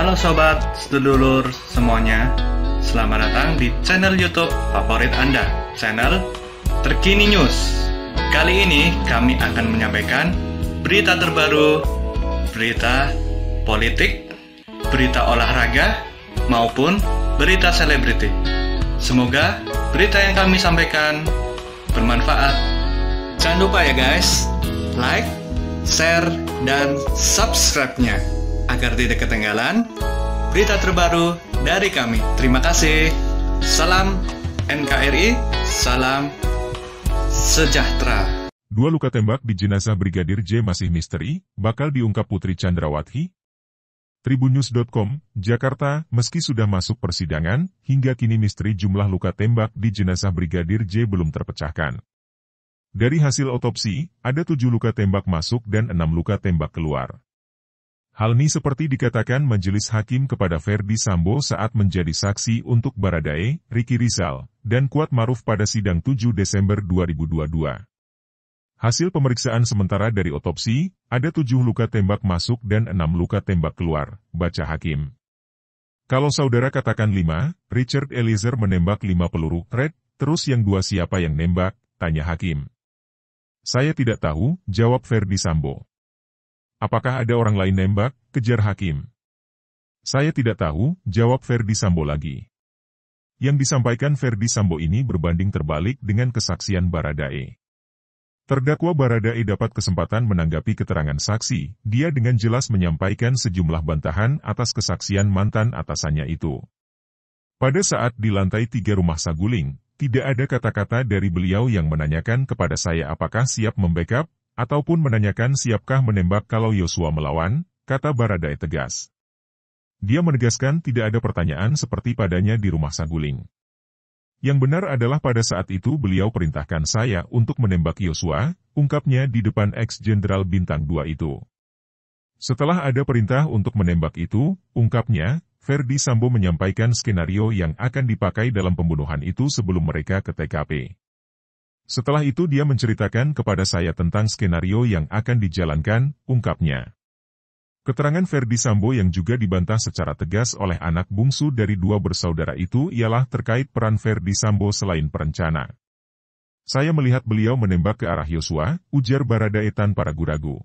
Halo sobat, sedulur semuanya. Selamat datang di channel YouTube favorit Anda, channel Terkini News. Kali ini kami akan menyampaikan berita terbaru, berita politik, berita olahraga, maupun berita selebriti. Semoga berita yang kami sampaikan bermanfaat. Jangan lupa ya guys, like, share, dan subscribe-nya agar tidak ketinggalan berita terbaru dari kami. Terima kasih. Salam NKRI, salam sejahtera. 2 luka tembak di jenazah Brigadir J masih misteri, bakal diungkap Putri Chandrawati? Tribunnews.com, Jakarta, meski sudah masuk persidangan, hingga kini misteri jumlah luka tembak di jenazah Brigadir J belum terpecahkan. Dari hasil otopsi, ada 7 luka tembak masuk dan 6 luka tembak keluar. Hal ini seperti dikatakan majelis hakim kepada Ferdi Sambo saat menjadi saksi untuk Baradae, Ricky Rizal, dan Kuat Maruf pada sidang 7 Desember 2022. Hasil pemeriksaan sementara dari otopsi, ada 7 luka tembak masuk dan 6 luka tembak keluar, baca hakim. Kalau saudara katakan 5, Richard Eliezer menembak 5 peluru, Red, terus yang 2 siapa yang nembak, tanya hakim. Saya tidak tahu, jawab Ferdi Sambo. Apakah ada orang lain nembak, kejar hakim. Saya tidak tahu, jawab Ferdi Sambo lagi. Yang disampaikan Ferdi Sambo ini berbanding terbalik dengan kesaksian Baradae. Terdakwa Baradae dapat kesempatan menanggapi keterangan saksi, dia dengan jelas menyampaikan sejumlah bantahan atas kesaksian mantan atasannya itu. Pada saat di lantai 3 rumah Saguling, tidak ada kata-kata dari beliau yang menanyakan kepada saya apakah siap membackup, ataupun menanyakan siapkah menembak kalau Yosua melawan, kata Baradae tegas. Dia menegaskan tidak ada pertanyaan seperti padanya di rumah Saguling. Yang benar adalah pada saat itu beliau perintahkan saya untuk menembak Yosua, ungkapnya di depan ex-jenderal bintang 2 itu. Setelah ada perintah untuk menembak itu, ungkapnya, Ferdi Sambo menyampaikan skenario yang akan dipakai dalam pembunuhan itu sebelum mereka ke TKP. Setelah itu dia menceritakan kepada saya tentang skenario yang akan dijalankan, ungkapnya. Keterangan Ferdi Sambo yang juga dibantah secara tegas oleh anak bungsu dari 2 bersaudara itu ialah terkait peran Ferdi Sambo selain perencana. Saya melihat beliau menembak ke arah Yosua, ujar Baradae tanpa ragu-ragu.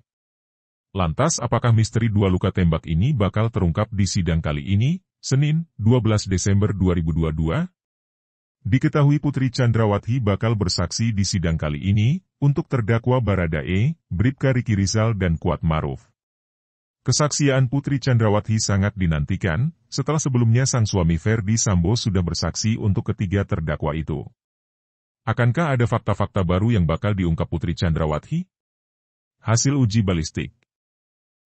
Lantas apakah misteri 2 luka tembak ini bakal terungkap di sidang kali ini, Senin, 12 Desember 2022? Diketahui Putri Chandrawati bakal bersaksi di sidang kali ini, untuk terdakwa Baradae, Bribka Ricky Rizal dan Kuat Maruf. Kesaksian Putri Chandrawati sangat dinantikan, setelah sebelumnya sang suami Ferdi Sambo sudah bersaksi untuk ketiga terdakwa itu. Akankah ada fakta-fakta baru yang bakal diungkap Putri Chandrawati? Hasil uji balistik.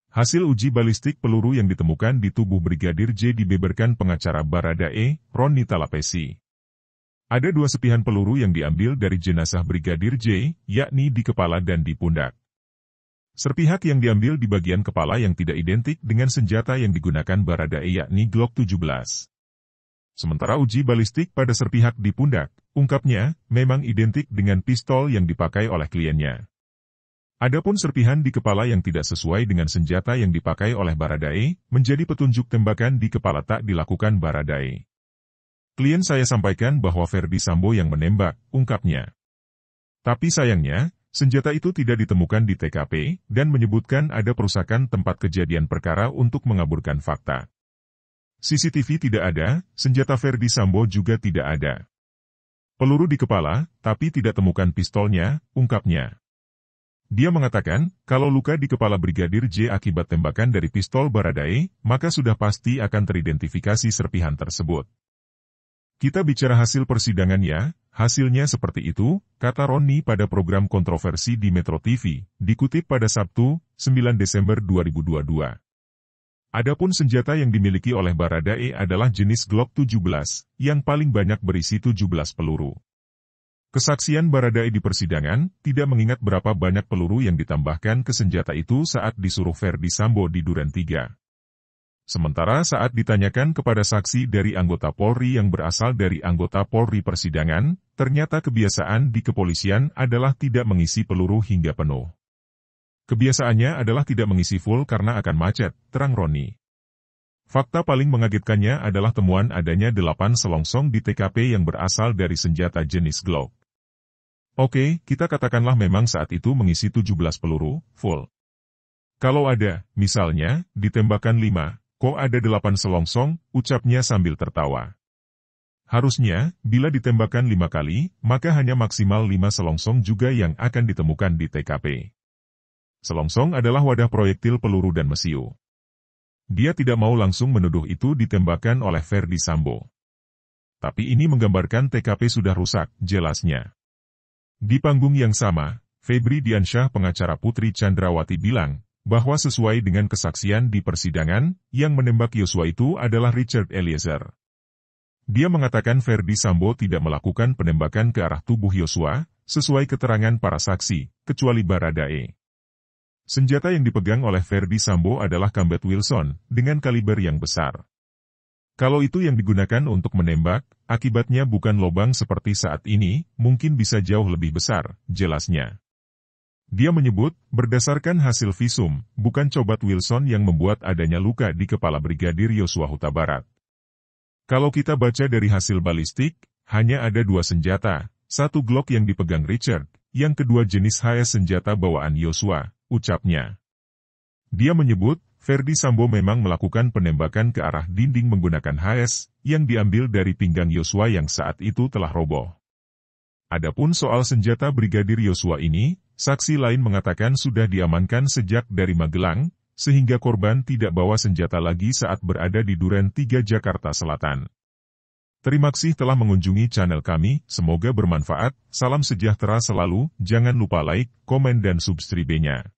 Hasil uji balistik peluru yang ditemukan di tubuh Brigadir J dibeberkan pengacara Baradae, Roni Talapesi. Ada 2 serpihan peluru yang diambil dari jenazah Brigadir J, yakni di kepala dan di pundak. Serpihan yang diambil di bagian kepala yang tidak identik dengan senjata yang digunakan Baradae yakni Glock 17. Sementara uji balistik pada serpihan di pundak, ungkapnya, memang identik dengan pistol yang dipakai oleh kliennya. Adapun serpihan di kepala yang tidak sesuai dengan senjata yang dipakai oleh Baradae, menjadi petunjuk tembakan di kepala tak dilakukan Baradae. Klien saya sampaikan bahwa Ferdi Sambo yang menembak, ungkapnya. Tapi sayangnya, senjata itu tidak ditemukan di TKP, dan menyebutkan ada perusakan tempat kejadian perkara untuk mengaburkan fakta. CCTV tidak ada, senjata Ferdi Sambo juga tidak ada. Peluru di kepala, tapi tidak temukan pistolnya, ungkapnya. Dia mengatakan, kalau luka di kepala Brigadir J akibat tembakan dari pistol Baradae, maka sudah pasti akan teridentifikasi serpihan tersebut. Kita bicara hasil persidangan ya, hasilnya seperti itu, kata Roni pada program kontroversi di Metro TV, dikutip pada Sabtu, 9 Desember 2022. Adapun senjata yang dimiliki oleh Baradae adalah jenis Glock 17, yang paling banyak berisi 17 peluru. Kesaksian Baradae di persidangan, tidak mengingat berapa banyak peluru yang ditambahkan ke senjata itu saat disuruh Ferdi Sambo di Duren 3. Sementara saat ditanyakan kepada saksi dari anggota Polri yang berasal dari anggota Polri persidangan, ternyata kebiasaan di kepolisian adalah tidak mengisi peluru hingga penuh. Kebiasaannya adalah tidak mengisi full karena akan macet, terang Roni. Fakta paling mengagetkannya adalah temuan adanya 8 selongsong di TKP yang berasal dari senjata jenis Glock. Oke, kita katakanlah memang saat itu mengisi 17 peluru, full. Kalau ada, misalnya, ditembakkan 5, kok ada 8 selongsong, ucapnya sambil tertawa. Harusnya, bila ditembakkan 5 kali, maka hanya maksimal 5 selongsong juga yang akan ditemukan di TKP. Selongsong adalah wadah proyektil peluru dan mesiu. Dia tidak mau langsung menuduh itu ditembakkan oleh Ferdy Sambo. Tapi ini menggambarkan TKP sudah rusak, jelasnya. Di panggung yang sama, Febri Diansyah pengacara Putri Chandrawati bilang, bahwa sesuai dengan kesaksian di persidangan, yang menembak Yosua itu adalah Richard Eliezer. Dia mengatakan Ferdy Sambo tidak melakukan penembakan ke arah tubuh Yosua, sesuai keterangan para saksi, kecuali Baradae. Senjata yang dipegang oleh Ferdy Sambo adalah Combat Wilson, dengan kaliber yang besar. Kalau itu yang digunakan untuk menembak, akibatnya bukan lobang seperti saat ini, mungkin bisa jauh lebih besar, jelasnya. Dia menyebut, berdasarkan hasil visum, bukan Combat Wilson yang membuat adanya luka di kepala Brigadir Yosua Huta Barat. Kalau kita baca dari hasil balistik, hanya ada 2 senjata, satu Glock yang dipegang Richard, yang kedua jenis HS senjata bawaan Yosua, ucapnya. Dia menyebut, Ferdy Sambo memang melakukan penembakan ke arah dinding menggunakan HS, yang diambil dari pinggang Yosua yang saat itu telah roboh. Adapun soal senjata Brigadir Yosua ini, saksi lain mengatakan sudah diamankan sejak dari Magelang, sehingga korban tidak bawa senjata lagi saat berada di Duren 3 Jakarta Selatan. Terima kasih telah mengunjungi channel kami, semoga bermanfaat, salam sejahtera selalu, jangan lupa like, komen dan subscribe-nya.